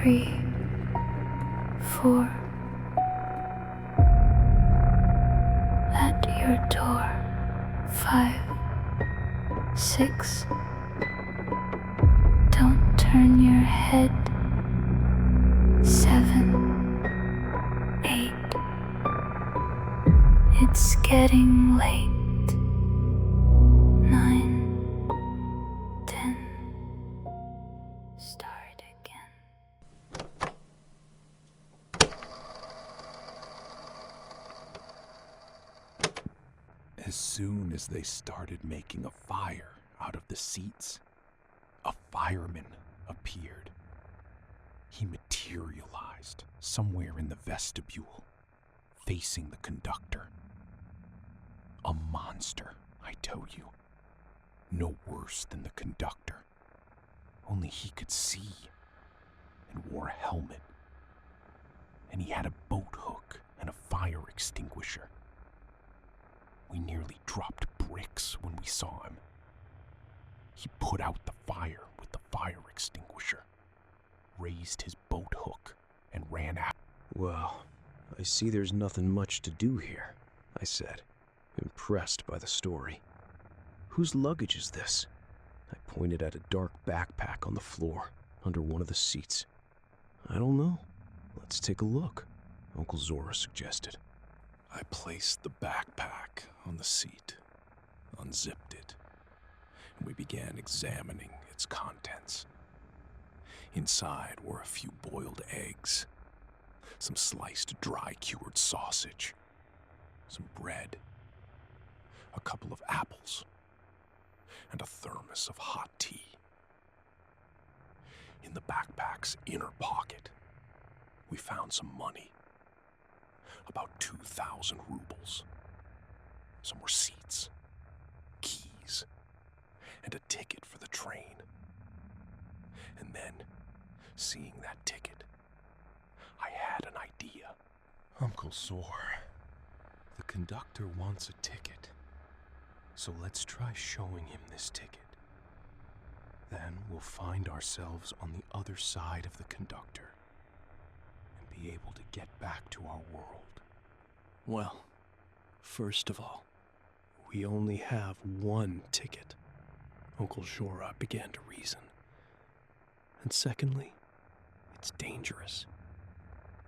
3, 4. At your door. 5, 6. Don't turn your head. 7, 8. It's getting late. 9, 10. Start again. As soon as they started making a fire out of the seats, a fireman appeared. He materialized somewhere in the vestibule, facing the conductor. A monster, I tell you. No worse than the conductor. Only he could see and wore a helmet. And he had a boat hook and a fire extinguisher. We nearly dropped bricks when we saw him. He put out the fire with the fire extinguisher, raised his boat hook, and ran out. Well, I see there's nothing much to do here, I said, impressed by the story. Whose luggage is this? I pointed at a dark backpack on the floor, under one of the seats. I don't know. Let's take a look, Uncle Zora suggested. I placed the backpack on the seat, unzipped it, and we began examining its contents. Inside were a few boiled eggs, some sliced dry-cured sausage, some bread, a couple of apples, and a thermos of hot tea. In the backpack's inner pocket, we found some money, about 2,000 rubles, some receipts, keys, and a ticket for the train. And then, seeing that ticket, I had an idea. Uncle Zor, the conductor wants a ticket, so let's try showing him this ticket. Then we'll find ourselves on the other side of the conductor and be able to get back to our world. Well, first of all, we only have one ticket, Uncle Zora began to reason. And secondly, it's dangerous.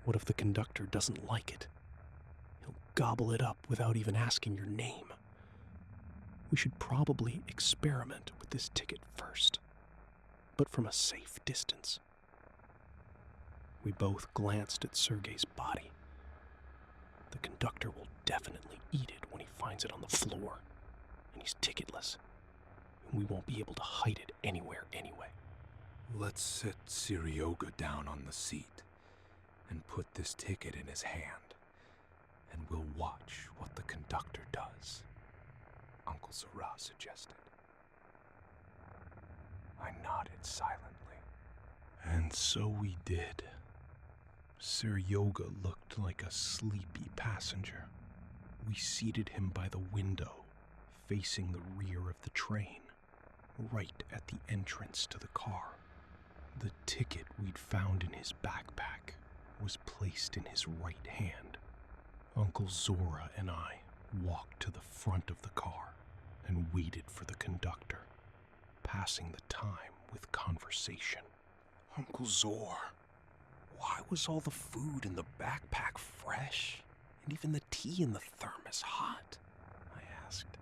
What if the conductor doesn't like it? He'll gobble it up without even asking your name. We should probably experiment with this ticket first, but from a safe distance. We both glanced at Sergei's body. The conductor will definitely eat it when he finds it on the floor, and he's ticketless, and we won't be able to hide it anywhere anyway. Let's sit Seryoga down on the seat and put this ticket in his hand, and we'll watch what the conductor does, Uncle Zora suggested. I nodded silently. And so we did. Seryoga looked like a sleepy passenger. We seated him by the window, facing the rear of the train, right at the entrance to the car. The ticket we'd found in his backpack was placed in his right hand. Uncle Zora and I walked to the front of the car and waited for the conductor, passing the time with conversation. Uncle Zor, why was all the food in the backpack fresh, and even the tea in the thermos hot? I asked.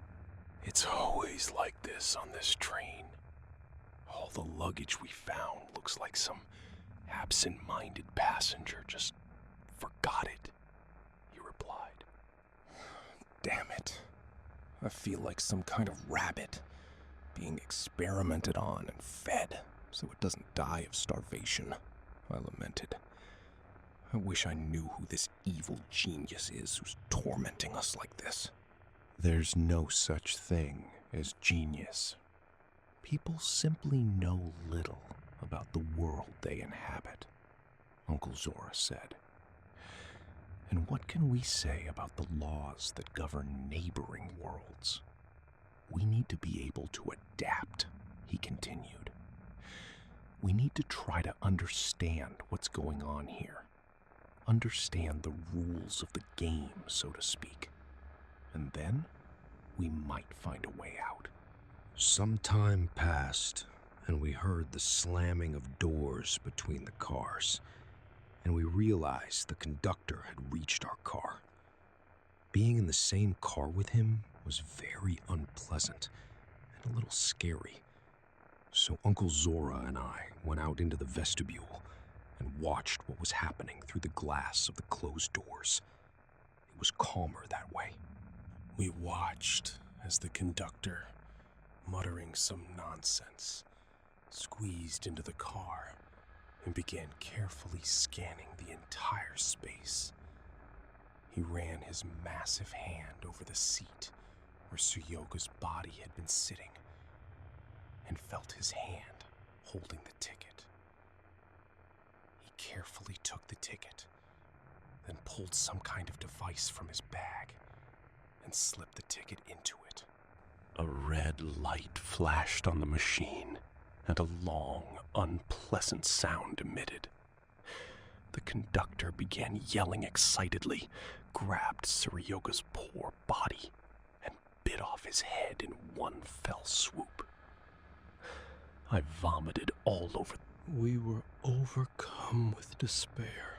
It's always like this on this train. All the luggage we found looks like some absent-minded passenger just forgot it, he replied. Damn it. I feel like some kind of rabbit being experimented on and fed so it doesn't die of starvation, I lamented. I wish I knew who this evil genius is who's tormenting us like this. There's no such thing as genius. People simply know little about the world they inhabit, Uncle Zora said. And what can we say about the laws that govern neighboring worlds? We need to be able to adapt, he continued. We need to try to understand what's going on here. Understand the rules of the game, so to speak. And then we might find a way out. Some time passed, and we heard the slamming of doors between the cars, and we realized the conductor had reached our car. Being in the same car with him was very unpleasant and a little scary. So Uncle Zora and I went out into the vestibule and watched what was happening through the glass of the closed doors. It was calmer that way. We watched as the conductor, muttering some nonsense, squeezed into the car and began carefully scanning the entire space. He ran his massive hand over the seat where Suryoga's body had been sitting and felt his hand holding the ticket. He carefully took the ticket, then pulled some kind of device from his bag and slipped the ticket into it. A red light flashed on the machine, and a long, unpleasant sound emitted. The conductor began yelling excitedly, grabbed Suryoga's poor body, and bit off his head in one fell swoop. I vomited all over. We were overcome with despair,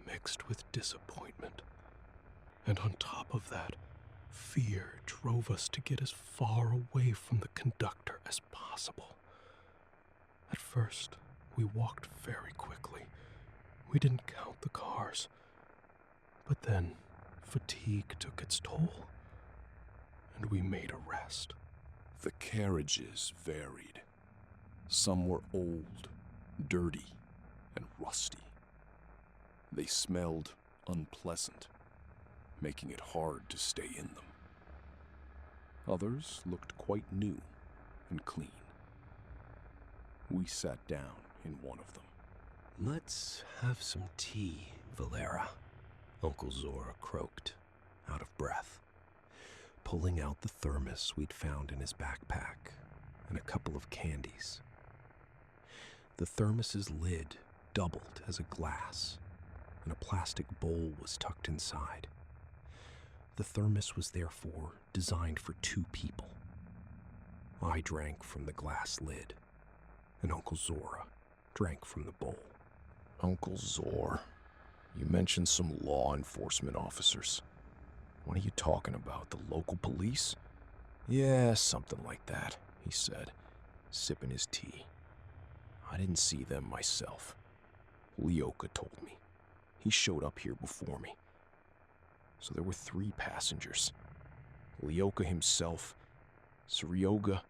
mixed with disappointment. And on top of that, fear drove us to get as far away from the conductor as possible. At first, we walked very quickly. We didn't count the cars. But then, fatigue took its toll, and we made a rest. The carriages varied. Some were old, dirty, and rusty. They smelled unpleasant, making it hard to stay in them. Others looked quite new and clean. We sat down in one of them. "Let's have some tea, Valera," Uncle Zora croaked, out of breath, pulling out the thermos we'd found in his backpack and a couple of candies. The thermos's lid doubled as a glass, and a plastic bowl was tucked inside. The thermos was therefore designed for 2 people. I drank from the glass lid, and Uncle Zora drank from the bowl. Uncle Zor, you mentioned some law enforcement officers. What are you talking about, the local police? Yeah, something like that, he said, sipping his tea. I didn't see them myself. Leoka told me. He showed up here before me. So there were 3 passengers. Leoka himself, Suryoga,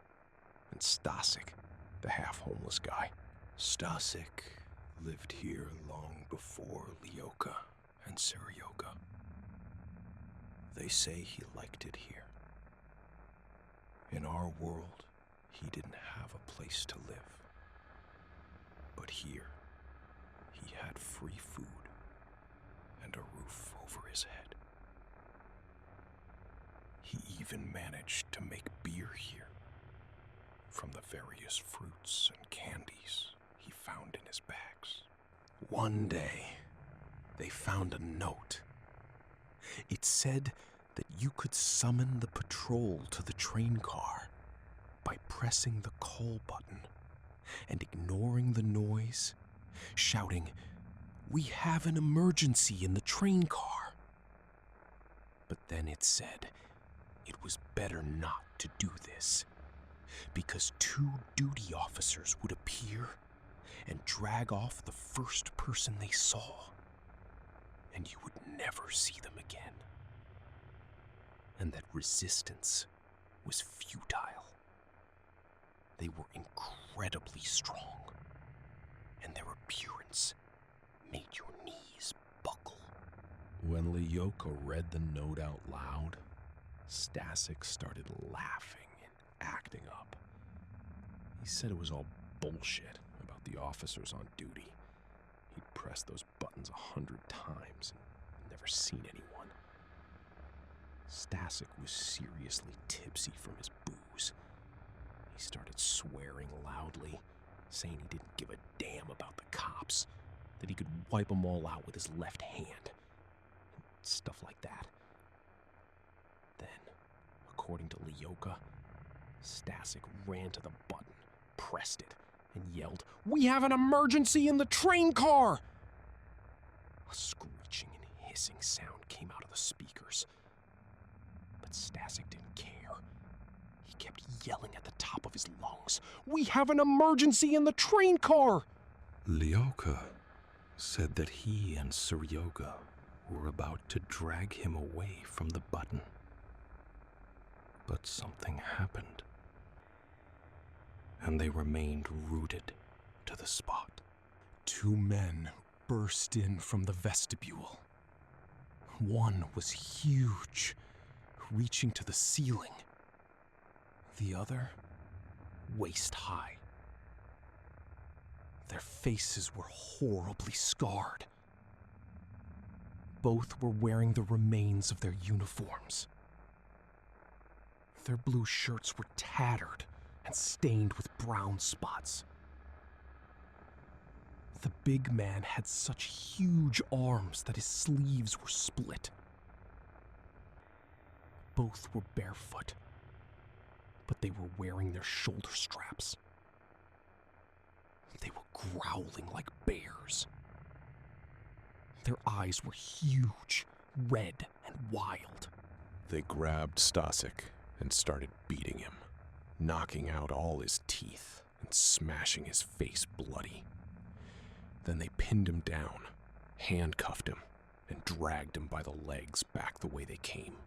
and Stasik, the half-homeless guy. Stasik lived here long before Leoka and Suryoga. They say he liked it here. In our world, he didn't have a place to live. But here, he had free food and a roof over his head. He even managed to make beer here from the various fruits and candies he found in his bags. One day, they found a note. It said that you could summon the patrol to the train car by pressing the call button and ignoring the noise, shouting, "We have an emergency in the train car." But then it said it was better not to do this, because 2 duty officers would appear and drag off the first person they saw, and you would never see them again. And that resistance was futile. They were incredibly strong, and their appearance made your knees buckle. When Leoka read the note out loud, Stasik started laughing and acting up. He said it was all bullshit about the officers on duty. He'd pressed those buttons 100 times and never seen anyone. Stasik was seriously tipsy from his booze. He started swearing loudly, saying he didn't give a damn about the cops, that he could wipe them all out with his left hand. Stuff like that. Then, according to Lyoka, Stasek ran to the button, pressed it, and yelled, "We have an emergency in the train car!" A screeching and hissing sound came out of the speakers. But Stasek didn't care. He kept yelling at the top of his lungs, "We have an emergency in the train car!" Lyoka said that he and Suryoga were about to drag him away from the button. But something happened, and they remained rooted to the spot. Two men burst in from the vestibule. One was huge, reaching to the ceiling. The other, waist high. Their faces were horribly scarred. Both were wearing the remains of their uniforms. Their blue shirts were tattered and stained with brown spots. The big man had such huge arms that his sleeves were split. Both were barefoot, but they were wearing their shoulder straps. They were growling like bears. Their eyes were huge, red, and wild. They grabbed Stasek and started beating him, knocking out all his teeth and smashing his face bloody. Then they pinned him down, handcuffed him, and dragged him by the legs back the way they came.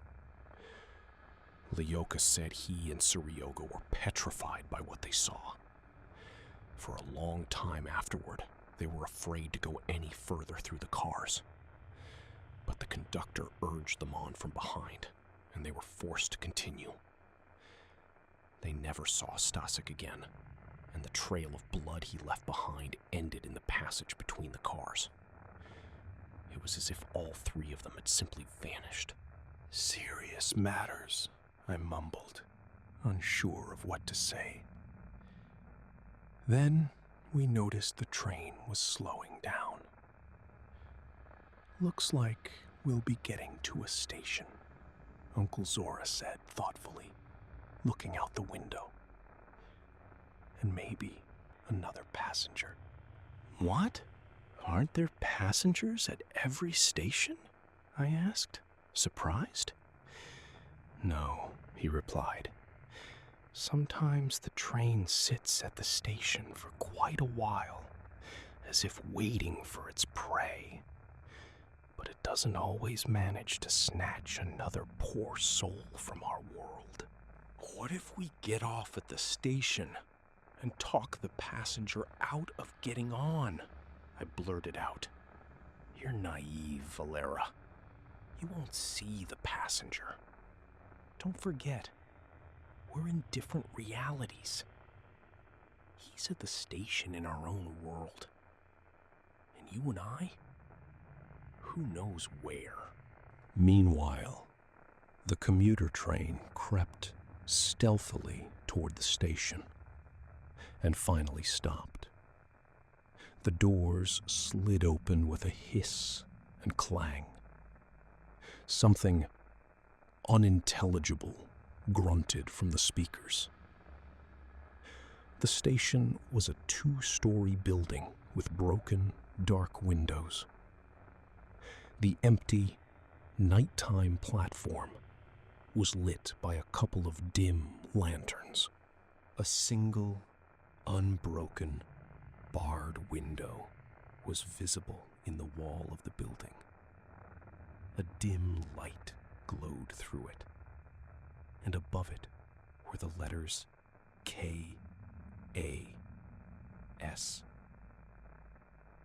Lyoka said he and Suryoga were petrified by what they saw. For a long time afterward, they were afraid to go any further through the cars. But the conductor urged them on from behind, and they were forced to continue. They never saw Stasek again, and the trail of blood he left behind ended in the passage between the cars. It was as if all three of them had simply vanished. "Serious matters," I mumbled, unsure of what to say. Then we noticed the train was slowing down. "Looks like we'll be getting to a station," Uncle Zora said thoughtfully, looking out the window. "And maybe another passenger." What? Aren't there passengers at every station? I asked, surprised. "No," he replied. "Sometimes the train sits at the station for quite a while, as if waiting for its prey. But it doesn't always manage to snatch another poor soul from our world." What if we get off at the station and talk the passenger out of getting on? I blurted out. You're naive, Valera. You won't see the passenger. Don't forget, we're in different realities. He's at the station in our own world. And you and I? Who knows where? Meanwhile, the commuter train crept stealthily toward the station and finally stopped. The doors slid open with a hiss and clang. Something unintelligible grunted from the speakers. The station was a 2-story building with broken, dark windows. The empty, nighttime platform was lit by a couple of dim lanterns. A single, unbroken, barred window was visible in the wall of the building. A dim light glowed through it, and above it were the letters K-A-S.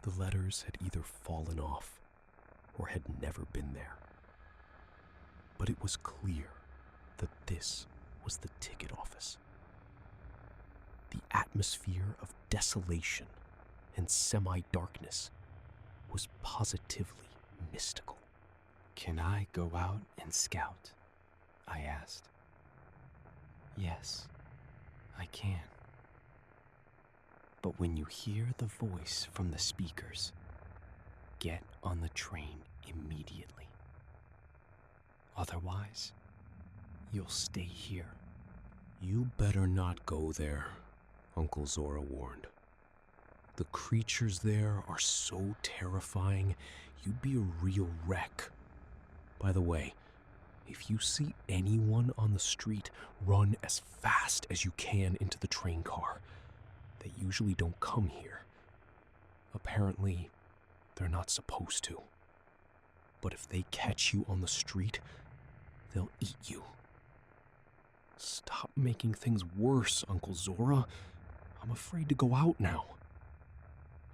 The letters had either fallen off or had never been there. But it was clear that this was the ticket office. The atmosphere of desolation and semi-darkness was positively mystical. "Can I go out and scout?" I asked. "Yes, I can." But when you hear the voice from the speakers, get on the train immediately. Otherwise, you'll stay here. You better not go there, Uncle Zora warned. The creatures there are so terrifying, you'd be a real wreck. By the way, if you see anyone on the street, run as fast as you can into the train car. They usually don't come here. Apparently, they're not supposed to. But if they catch you on the street, they'll eat you. Stop making things worse, Uncle Zora. I'm afraid to go out now.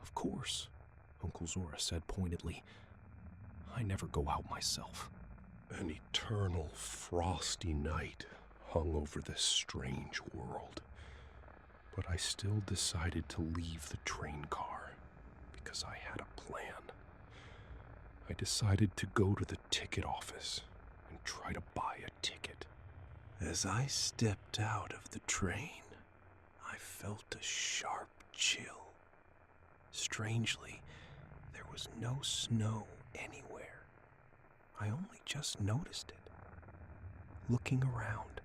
Of course, Uncle Zora said pointedly. I never go out myself. An eternal frosty night hung over this strange world. But I still decided to leave the train car because I had a plan. I decided to go to the ticket office and try to buy a ticket. As I stepped out of the train, I felt a sharp chill. Strangely, there was no snow anywhere. I only just noticed it. Looking around,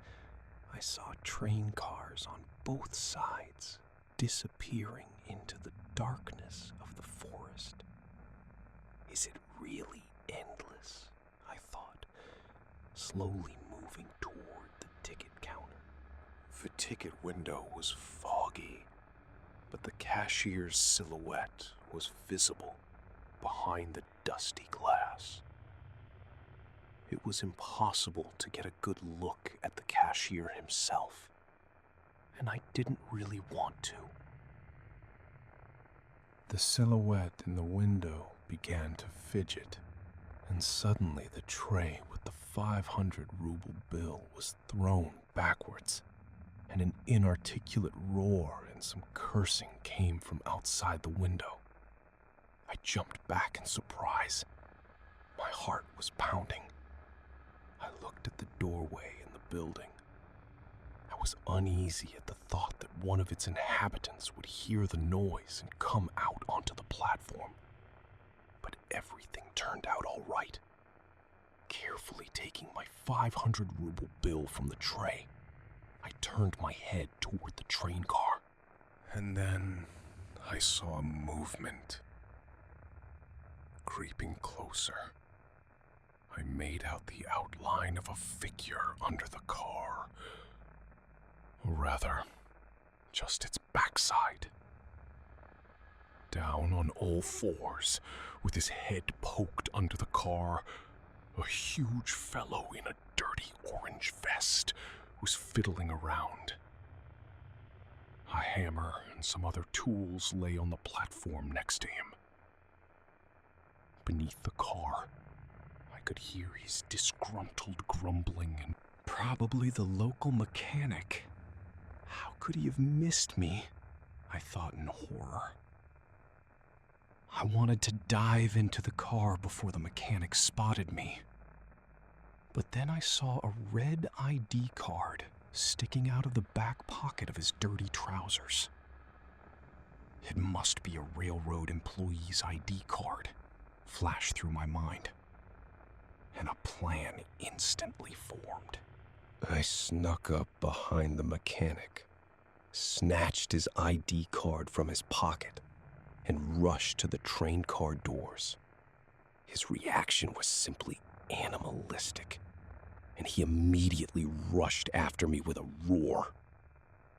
I saw train cars on both sides disappearing into the darkness of the forest. Is it really endless? I thought, slowly moving toward the ticket counter. The ticket window was foggy, but the cashier's silhouette was visible behind the dusty glass. It was impossible to get a good look at the cashier himself, and I didn't really want to. The silhouette in the window began to fidget, and suddenly the tray with the 500-ruble bill was thrown backwards, and an inarticulate roar and some cursing came from outside the window. I jumped back in surprise. My heart was pounding. I looked at the doorway in the building. I was uneasy at the thought that one of its inhabitants would hear the noise and come out onto the platform. But everything turned out all right. Carefully taking my 500-ruble bill from the tray, I turned my head toward the train car. And then I saw a movement. Creeping closer, I made out the outline of a figure under the car. Or rather, just its backside. Down on all fours, with his head poked under the car, a huge fellow in a dirty orange vest was fiddling around. A hammer and some other tools lay on the platform next to him. Beneath the car, I could hear his disgruntled grumbling and probably the local mechanic. How could he have missed me? I thought in horror. I wanted to dive into the car before the mechanic spotted me. But then I saw a red ID card sticking out of the back pocket of his dirty trousers. It must be a railroad employee's ID card, flashed through my mind. And a plan instantly formed. I snuck up behind the mechanic, snatched his ID card from his pocket, and rushed to the train car doors. His reaction was simply animalistic, and he immediately rushed after me with a roar.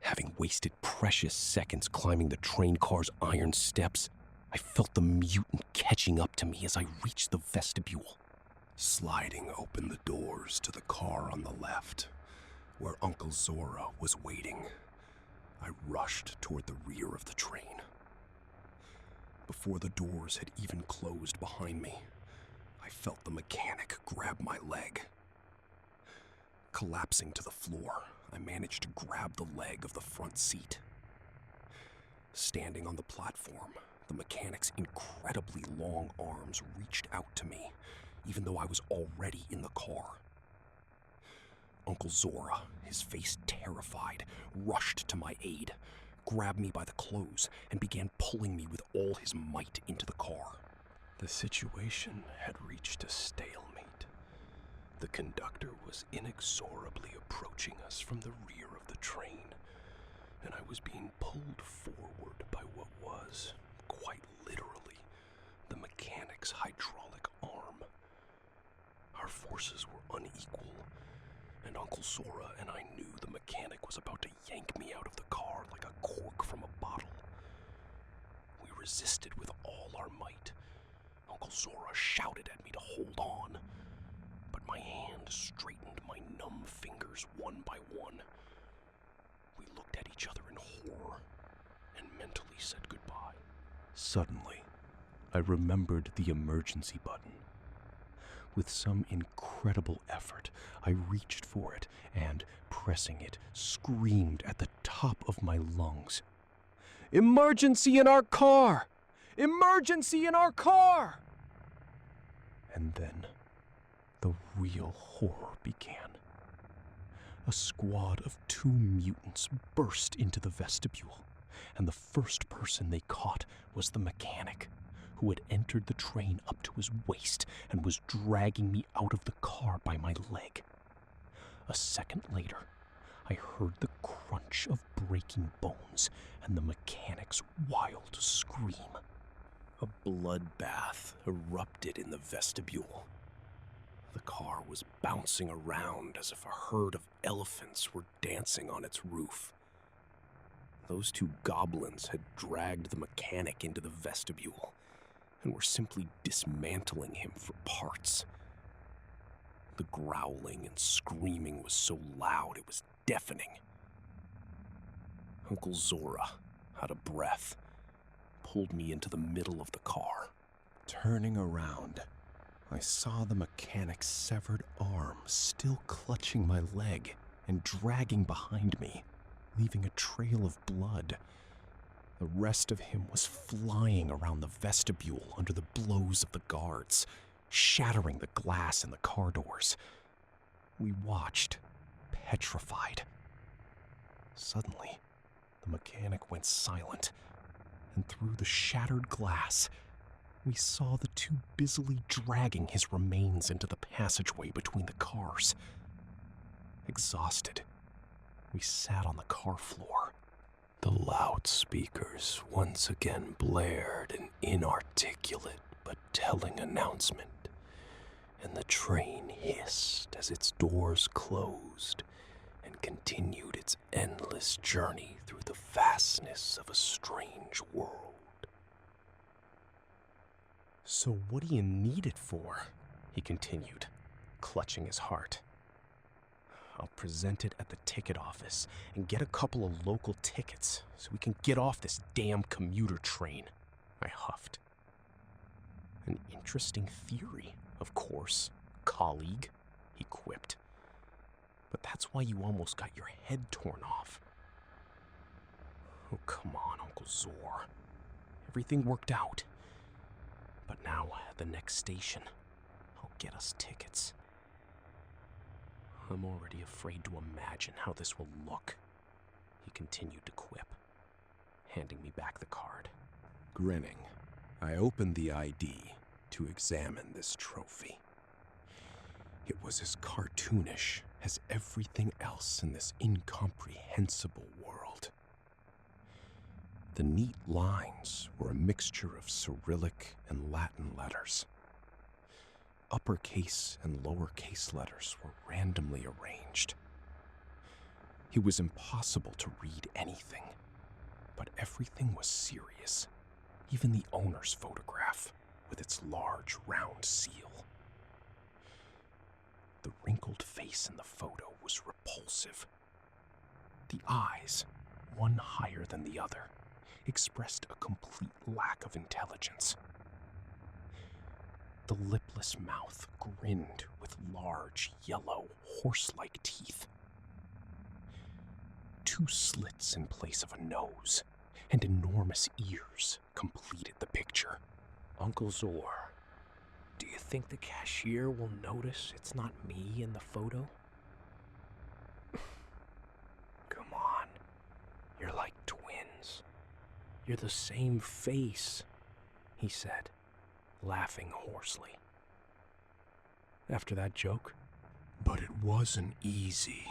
Having wasted precious seconds climbing the train car's iron steps, I felt the mutant catching up to me as I reached the vestibule. Sliding open the doors to the car on the left, where Uncle Zora was waiting, I rushed toward the rear of the train. Before the doors had even closed behind me, I felt the mechanic grab my leg. Collapsing to the floor, I managed to grab the leg of the front seat. Standing on the platform, the mechanic's incredibly long arms reached out to me, even though I was already in the car. Uncle Zora, his face terrified, rushed to my aid, grabbed me by the clothes and began pulling me with all his might into the car. The situation had reached a stalemate. The conductor was inexorably approaching us from the rear of the train, and I was being pulled forward by what was, quite literally, the mechanic's hydraulic arm. Our forces were unequal, and Uncle Zora and I knew the mechanic was about to yank me out of the car like a cork from a bottle. We resisted with all our might. Uncle Zora shouted at me to hold on, but my hand straightened my numb fingers one by one. We looked at each other in horror and mentally said goodbye. Suddenly, I remembered the emergency button. With some incredible effort, I reached for it and, pressing it, screamed at the top of my lungs, "Emergency in our car! Emergency in our car!" And then, the real horror began. A squad of 2 mutants burst into the vestibule, and the first person they caught was the mechanic, who had entered the train up to his waist and was dragging me out of the car by my leg. A second later, I heard the crunch of breaking bones and the mechanic's wild scream. A bloodbath erupted in the vestibule. The car was bouncing around as if a herd of elephants were dancing on its roof. Those 2 goblins had dragged the mechanic into the vestibule and were simply dismantling him for parts. The growling and screaming was so loud it was deafening. Uncle Zora, out of breath, pulled me into the middle of the car. Turning around, I saw the mechanic's severed arm still clutching my leg and dragging behind me, leaving a trail of blood. The rest of him was flying around the vestibule under the blows of the guards, shattering the glass in the car doors. We watched, petrified. Suddenly, the mechanic went silent, and through the shattered glass, we saw the 2 busily dragging his remains into the passageway between the cars. Exhausted, we sat on the car floor. The loudspeakers once again blared an inarticulate but telling announcement, and the train hissed as its doors closed and continued its endless journey through the vastness of a strange world. "So what do you need it for?" he continued, clutching his heart. "I'll present it at the ticket office and get a couple of local tickets so we can get off this damn commuter train," I huffed. "An interesting theory, of course, colleague," he quipped. "But that's why you almost got your head torn off." "Oh, come on, Uncle Zor. Everything worked out. But now, at the next station, I'll get us tickets." "I'm already afraid to imagine how this will look," he continued to quip, handing me back the card. Grinning, I opened the ID to examine this trophy. It was as cartoonish as everything else in this incomprehensible world. The neat lines were a mixture of Cyrillic and Latin letters. Uppercase and lowercase letters were randomly arranged. It was impossible to read anything, but everything was serious, even the owner's photograph with its large round seal. The wrinkled face in the photo was repulsive. The eyes, one higher than the other, expressed a complete lack of intelligence. The lipless mouth grinned with large, yellow, horse-like teeth. 2 slits in place of a nose and enormous ears completed the picture. "Uncle Zor, do you think the cashier will notice it's not me in the photo?" "Come on, you're like twins." You're the same face, he said, laughing hoarsely. After that joke, But it wasn't easy.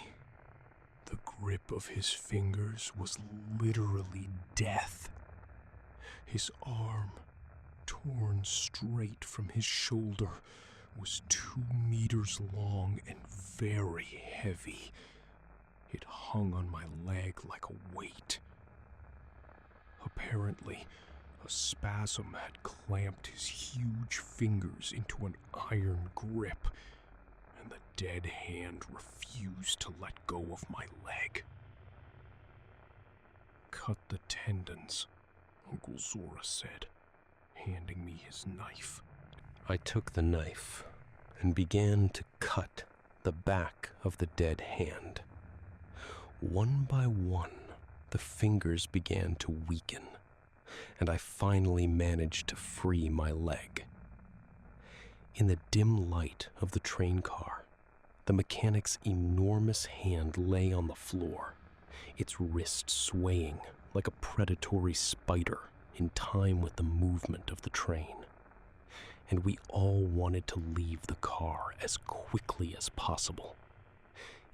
The grip of his fingers was literally death. His arm, torn straight from his shoulder, was 2 meters long and very heavy. It hung on my leg like a weight. Apparently, a spasm had clamped his huge fingers into an iron grip, and the dead hand refused to let go of my leg. Cut the tendons, Uncle Zora said, handing me his knife. I took the knife and began to cut the back of the dead hand. One by one, the fingers began to weaken, and I finally managed to free my leg. In the dim light of the train car, the mechanic's enormous hand lay on the floor, its wrist swaying like a predatory spider in time with the movement of the train. And we all wanted to leave the car as quickly as possible.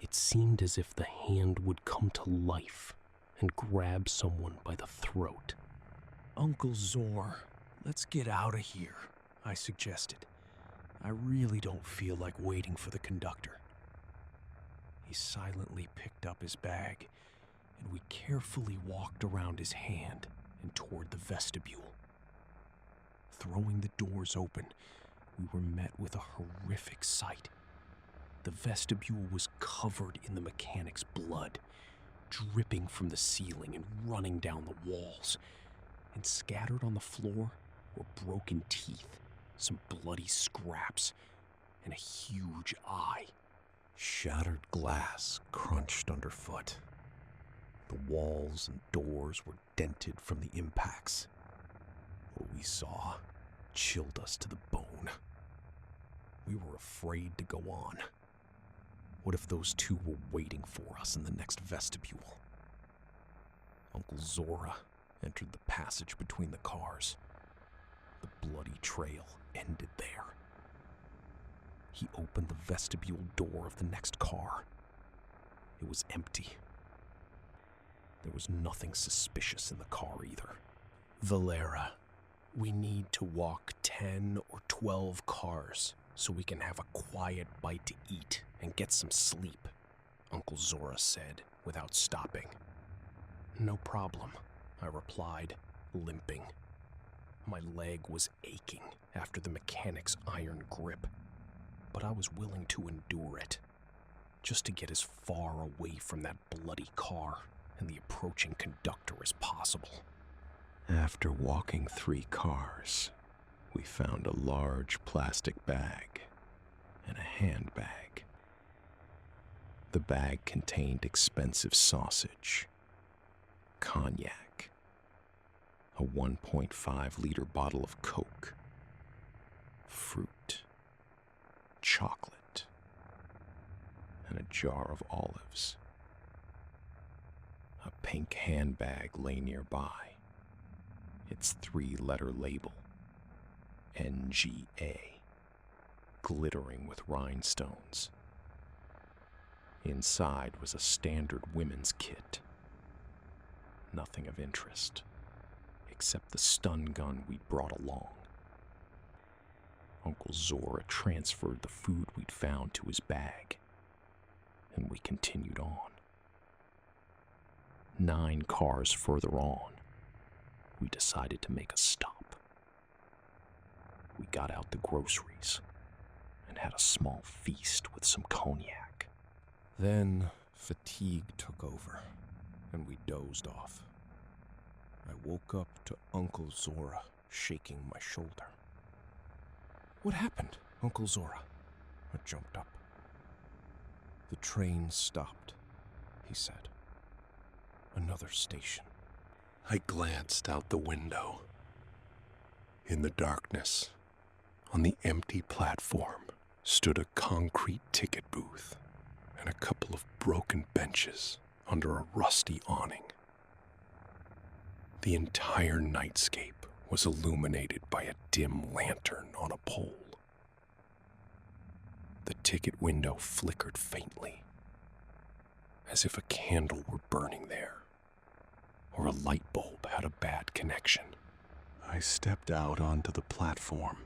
It seemed as if the hand would come to life and grab someone by the throat. Uncle Zor, let's get out of here, I suggested. I really don't feel like waiting for the conductor. He silently picked up his bag, and we carefully walked around his hand and toward the vestibule. Throwing the doors open, we were met with a horrific sight. The vestibule was covered in the mechanic's blood, dripping from the ceiling and running down the walls. And scattered on the floor were broken teeth, some bloody scraps, and a huge eye. Shattered glass crunched underfoot. The walls and doors were dented from the impacts. What we saw chilled us to the bone. We were afraid to go on. What if those two were waiting for us in the next vestibule? Uncle Zora entered the passage between the cars. The bloody trail ended there. He opened the vestibule door of the next car. It was empty. There was nothing suspicious in the car either. Valera, we need to walk 10 or 12 cars so we can have a quiet bite to eat and get some sleep, Uncle Zora said without stopping. No problem, I replied, limping. My leg was aching after the mechanic's iron grip, but I was willing to endure it, just to get as far away from that bloody car and the approaching conductor as possible. After walking 3 cars, we found a large plastic bag and a handbag. The bag contained expensive sausage, cognac, a 1.5-liter bottle of Coke, fruit, chocolate, and a jar of olives. A pink handbag lay nearby, its 3-letter label, NGA, glittering with rhinestones. Inside was a standard women's kit. Nothing of interest, except the stun gun we'd brought along. Uncle Zora transferred the food we'd found to his bag, and we continued on. 9 cars further on, we decided to make a stop. We got out the groceries and had a small feast with some cognac. Then fatigue took over, and we dozed off. I woke up to Uncle Zora shaking my shoulder. What happened, Uncle Zora? I jumped up. The train stopped, he said. Another station. I glanced out the window. In the darkness, on the empty platform, stood a concrete ticket booth and a couple of broken benches under a rusty awning. The entire nightscape was illuminated by a dim lantern on a pole. The ticket window flickered faintly, as if a candle were burning there, or a light bulb had a bad connection. I stepped out onto the platform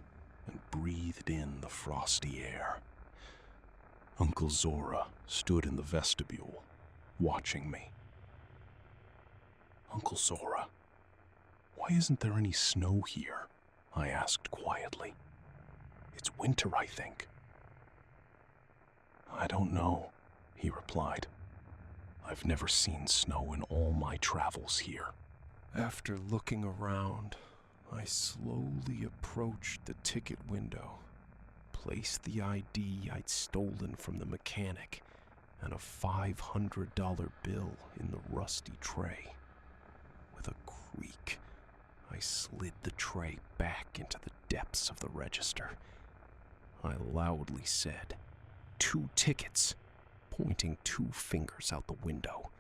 and breathed in the frosty air. Uncle Zora stood in the vestibule, watching me. Uncle Zora, why isn't there any snow here? I asked quietly. It's winter, I think. I don't know, he replied. I've never seen snow in all my travels here. After looking around, I slowly approached the ticket window, placed the ID I'd stolen from the mechanic and a $500 bill in the rusty tray. With a creak, I slid the tray back into the depths of the register. I loudly said, 2 tickets, pointing 2 fingers out the window.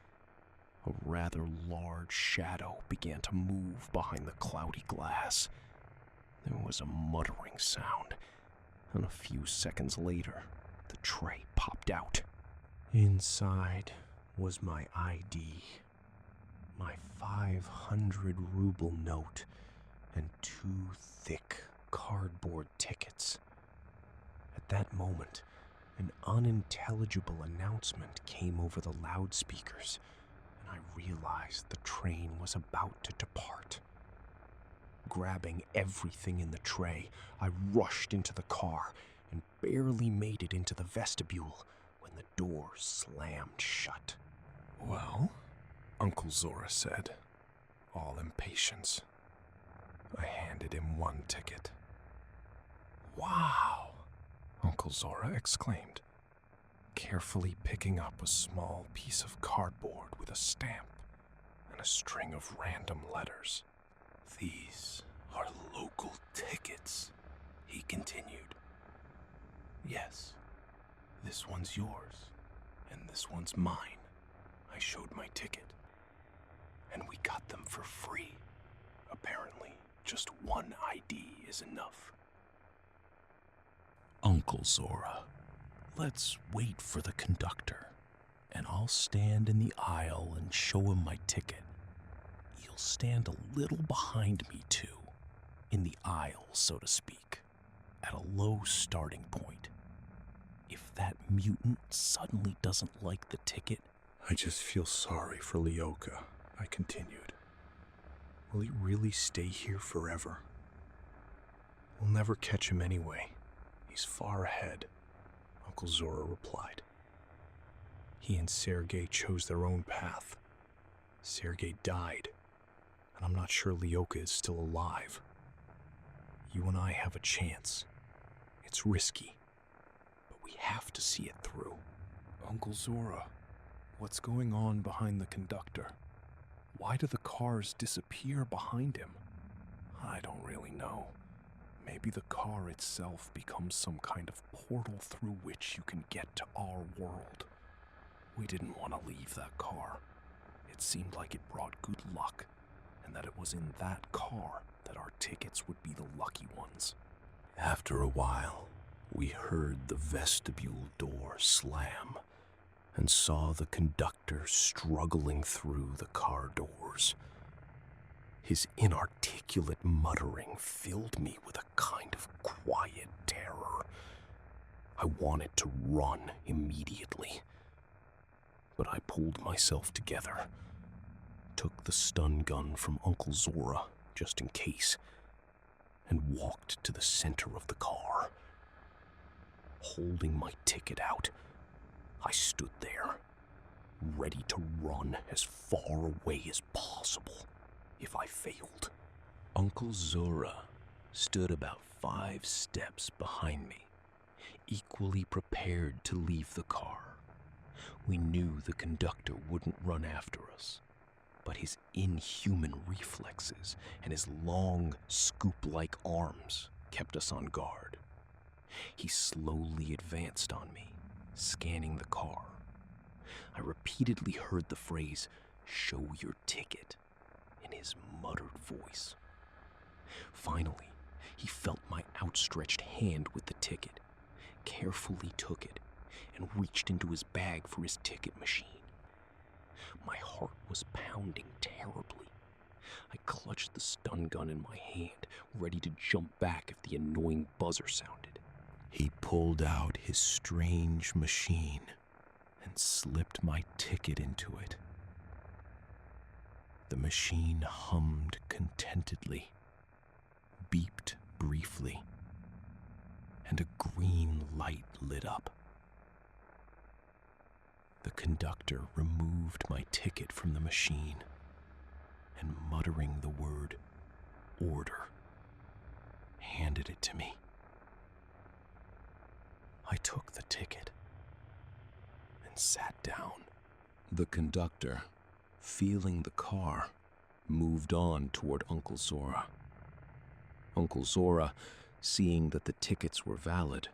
A rather large shadow began to move behind the cloudy glass. There was a muttering sound, and a few seconds later, the tray popped out. Inside was my ID, my 500 ruble note, and 2 thick cardboard tickets. At that moment, an unintelligible announcement came over the loudspeakers, and I realized the train was about to depart. Grabbing everything in the tray, I rushed into the car and barely made it into the vestibule when the door slammed shut. Well, Uncle Zora said, all impatience. I handed him 1 ticket. Wow, Uncle Zora exclaimed, carefully picking up a small piece of cardboard with a stamp and a string of random letters. These are local tickets, he continued. Yes, this one's yours, and this one's mine. I showed my ticket, and we got them for free. Apparently, just 1 ID is enough. Uncle Zora, let's wait for the conductor, and I'll stand in the aisle and show him my ticket. You'll stand a little behind me, too, in the aisle, so to speak, at a low starting point. If that mutant suddenly doesn't like the ticket... I just feel sorry for Leoka, I continued. Will he really stay here forever? We'll never catch him anyway. He's far ahead, Uncle Zora replied. He and Sergei chose their own path. Sergei died, and I'm not sure Leoka is still alive. You and I have a chance. It's risky, but we have to see it through. Uncle Zora, what's going on behind the conductor? Why do the cars disappear behind him? I don't really know. Maybe the car itself becomes some kind of portal through which you can get to our world. We didn't want to leave that car. It seemed like it brought good luck, and that it was in that car that our tickets would be the lucky ones. After a while, we heard the vestibule door slam and saw the conductor struggling through the car doors. His inarticulate muttering filled me with a kind of quiet terror. I wanted to run immediately, but I pulled myself together, took the stun gun from Uncle Zora just in case, and walked to the center of the car. Holding my ticket out, I stood there, ready to run as far away as possible if I failed. Uncle Zora stood about 5 steps behind me, equally prepared to leave the car. We knew the conductor wouldn't run after us, but his inhuman reflexes and his long, scoop-like arms kept us on guard. He slowly advanced on me, scanning the car. I repeatedly heard the phrase, "Show your ticket," in in his muttered voice. Finally, he felt my outstretched hand with the ticket, carefully took it, and reached into his bag for his ticket machine. My heart was pounding terribly. I clutched the stun gun in my hand, ready to jump back if the annoying buzzer sounded. He pulled out his strange machine and slipped my ticket into it. The machine hummed contentedly, beeped briefly, and a green light lit up. The conductor removed my ticket from the machine and, muttering the word "order," handed it to me. I took the ticket and sat down. The conductor, feeling the car, moved on toward Uncle Zora. Uncle Zora, seeing that the tickets were valid,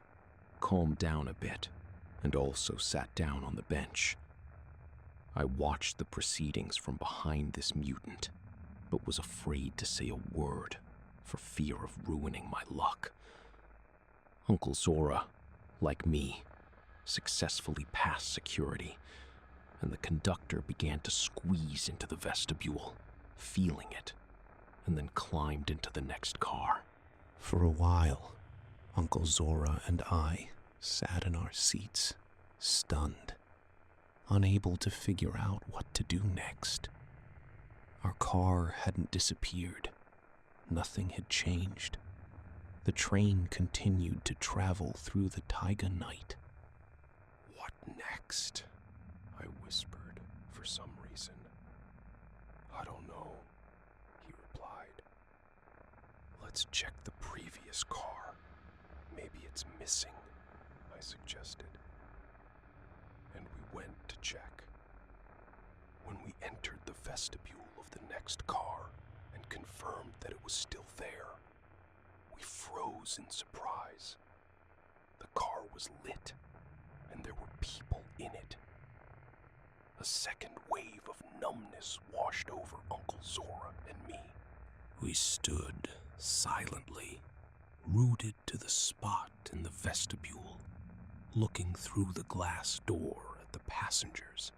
calmed down a bit and also sat down on the bench. I watched the proceedings from behind this mutant, but was afraid to say a word for fear of ruining my luck. Uncle Zora, like me, successfully passed security, and the conductor began to squeeze into the vestibule, feeling it, and then climbed into the next car. For a while, Uncle Zora and I sat in our seats, stunned, unable to figure out what to do next. Our car hadn't disappeared. Nothing had changed. The train continued to travel through the taiga night. What next? I whispered for some reason. I don't know, he replied. Let's check the previous car. Maybe it's missing, I suggested. And we went to check. When we entered the vestibule of the next car and confirmed that it was still there, we froze in surprise. The car was lit, and there were people in it. A second wave of numbness washed over Uncle Zora and me. We stood silently, rooted to the spot in the vestibule, looking through the glass door at the passengers.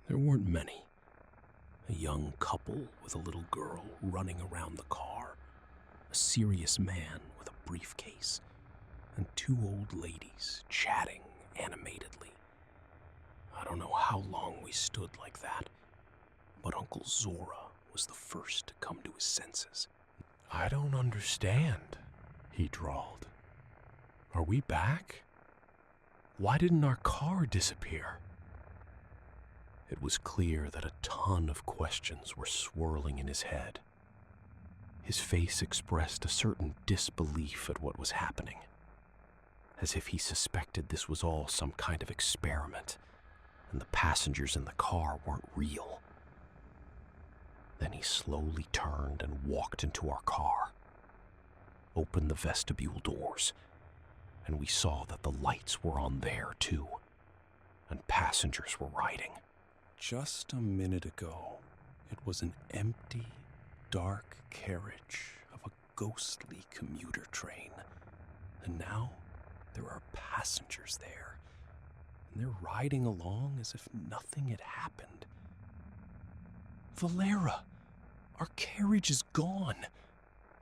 There weren't many. A young couple with a little girl running around the car, a serious man with a briefcase, and two old ladies chatting animatedly. I don't know how long we stood like that, but Uncle Zora was the first to come to his senses. I don't understand, he drawled. Are we back? Why didn't our car disappear? It was clear that a ton of questions were swirling in his head. His face expressed a certain disbelief at what was happening, as if he suspected this was all some kind of experiment, and the passengers in the car weren't real. Then he slowly turned and walked into our car, opened the vestibule doors, and we saw that the lights were on there too, and passengers were riding. Just a minute ago, it was an empty, dark carriage of a ghostly commuter train, and now there are passengers there, and they're riding along as if nothing had happened. Valera, our carriage is gone.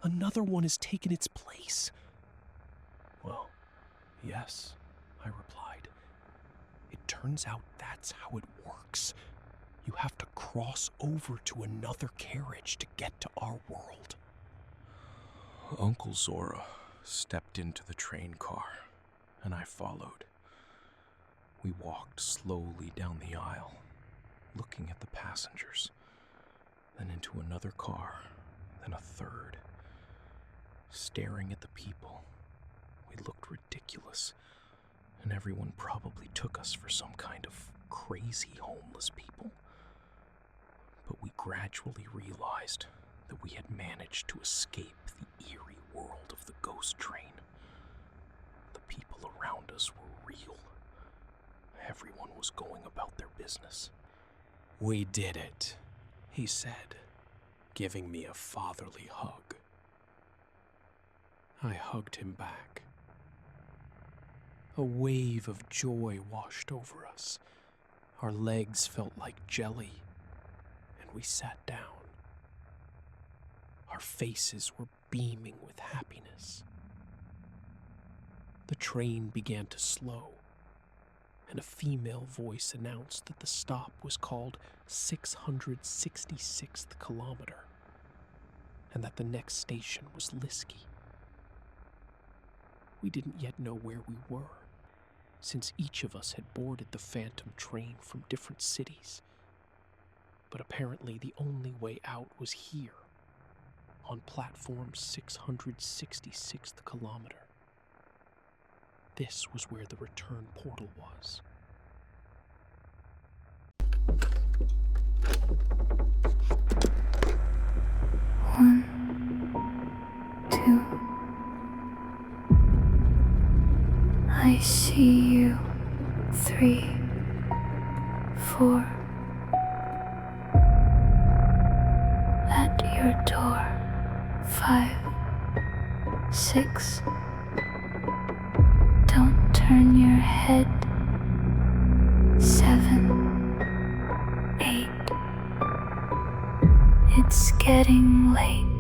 Another one has taken its place. Well, yes, I replied. It turns out that's how it works. You have to cross over to another carriage to get to our world. Uncle Zora stepped into the train car, and I followed. We walked slowly down the aisle, looking at the passengers, then into another car, then a third. Staring at the people, we looked ridiculous, and everyone probably took us for some kind of crazy homeless people. But we gradually realized that we had managed to escape the eerie world of the ghost train. The people around us were real. Everyone was going about their business. We did it, he said, giving me a fatherly hug. I hugged him back. A wave of joy washed over us. Our legs felt like jelly, and we sat down. Our faces were beaming with happiness. The train began to slow, and a female voice announced that the stop was called 666th kilometer, and that the next station was Liskey. We didn't yet know where we were, since each of us had boarded the phantom train from different cities. But apparently the only way out was here, on platform 666th kilometer. This was where the return portal was. One, two. I see you. 3, 4. At your door. 5, 6. Don't turn your head. 7, 8. It's getting late.